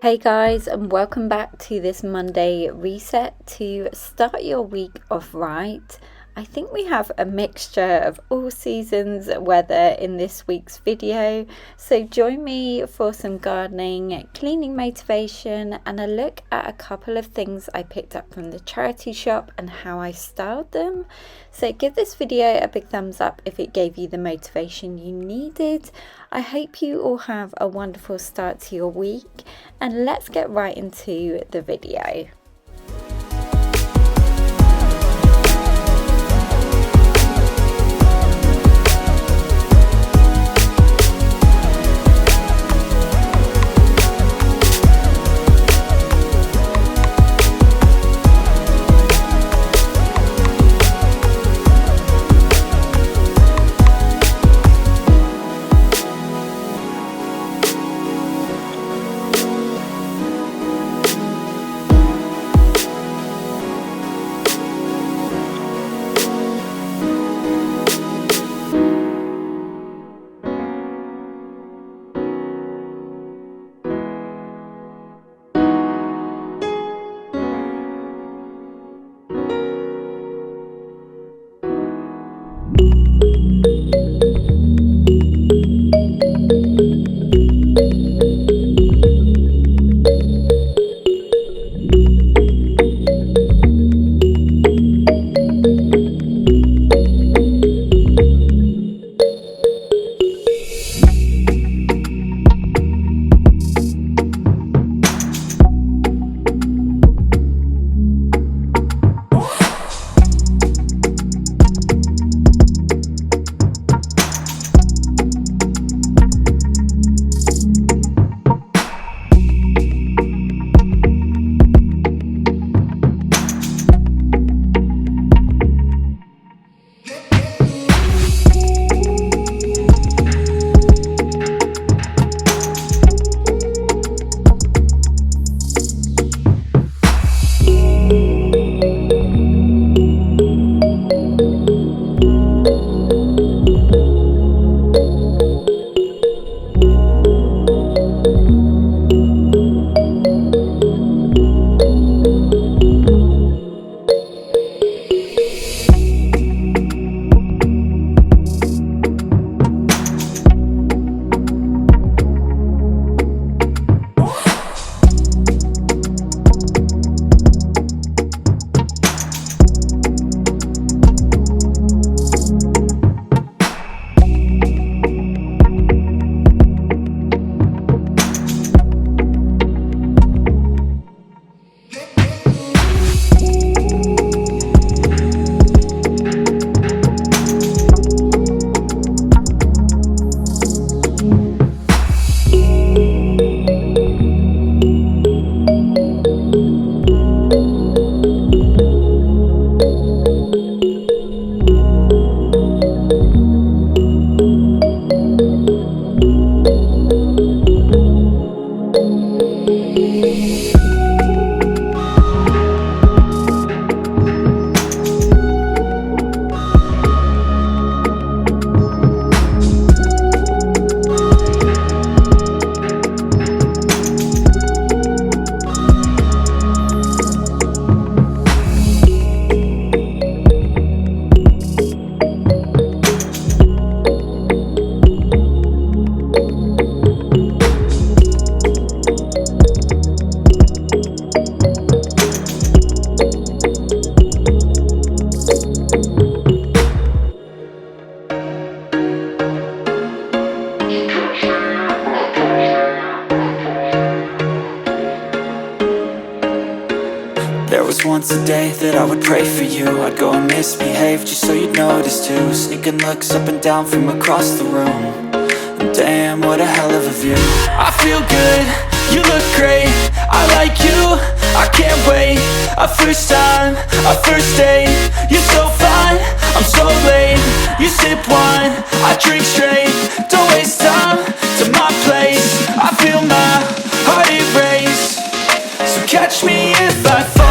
Hey guys, and welcome back to this Monday reset to start your week off right. I think we have a mixture of all seasons weather in this week's video, so join me for some gardening, cleaning motivation, and a look at a couple of things I picked up from the charity shop and how I styled them. So give this video a big thumbs up if it gave you the motivation you needed. I hope you all have a wonderful start to your week, and let's get right into the video. There was once a day that I would pray for you. I'd go and misbehave just so you'd notice too. Sneaking looks up and down from across the room. And damn, what a hell of a view. I feel good, you look great, I like you, I can't wait. A first time, a first date. You're so fine, I'm so late. You sip wine, I drink straight. Don't waste time to my place. I feel my heart erase. So catch me if I fall.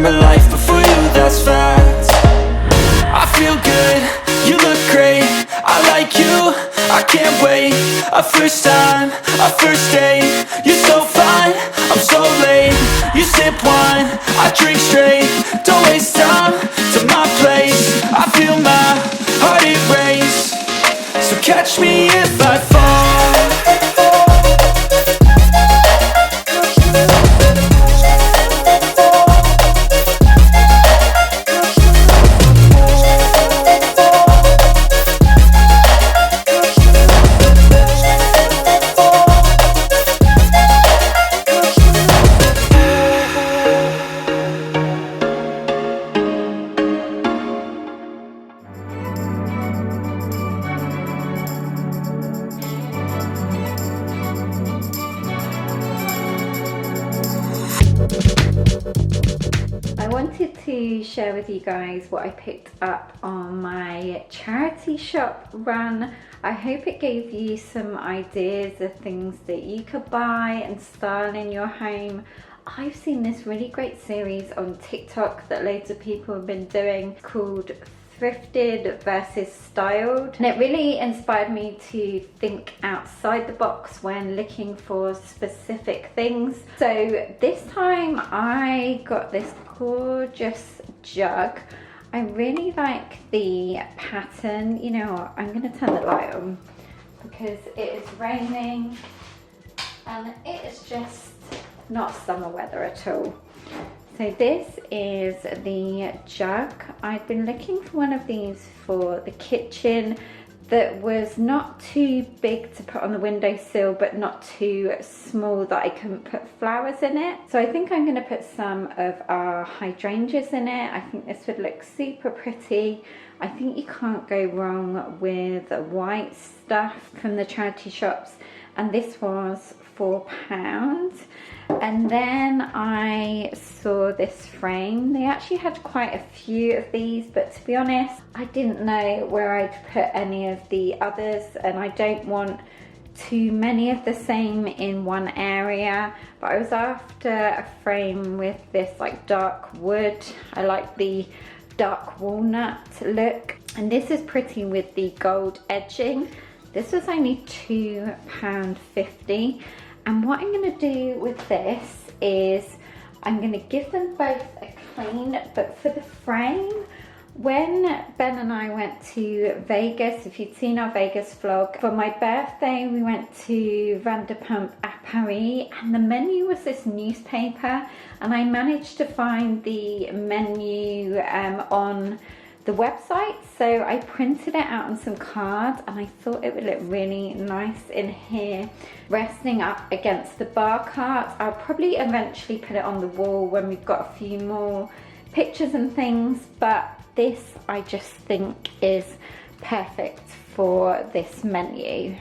remember life before you, that's fact. I feel good, you look great, I like you, I can't wait. A first time, a first date, you're so fine, I'm so late. You sip wine, I drink straight, don't waste time to my place. I feel my heart erase, so catch me if I fall. I wanted to share with you guys what I picked up on my charity shop run. I hope it gave you some ideas of things that you could buy and style in your home. I've seen this really great series on TikTok that loads of people have been doing called Thrifted versus Styled, and it really inspired me to think outside the box when looking for specific things. So this time I got this gorgeous jug. I really like the pattern. You know what, I'm going to turn the light on because it is raining and it is just not summer weather at all. So this is the jug. I've been looking for one of these for the kitchen that was not too big to put on the windowsill but not too small that I couldn't put flowers in it. So I think I'm going to put some of our hydrangeas in it. I think this would look super pretty. I think you can't go wrong with white stuff from the charity shops, and this was £4. And then I saw this frame. They actually had quite a few of these, but to be honest, I didn't know where I'd put any of the others, and I don't want too many of the same in one area. But I was after a frame with this like dark wood. I like the dark walnut look, and this is pretty with the gold edging. This was only £2.50. And what I'm going to do with this is I'm going to give them both a clean, but for the frame, when Ben and I went to Vegas, if you'd seen our Vegas vlog, for my birthday we went to Vanderpump à Paris, and the menu was this newspaper, and I managed to find the menu on the website, so I printed it out on some cards, and I thought it would look really nice in here resting up against the bar cart. I'll probably eventually put it on the wall when we've got a few more pictures and things, but this I just think is perfect for this menu.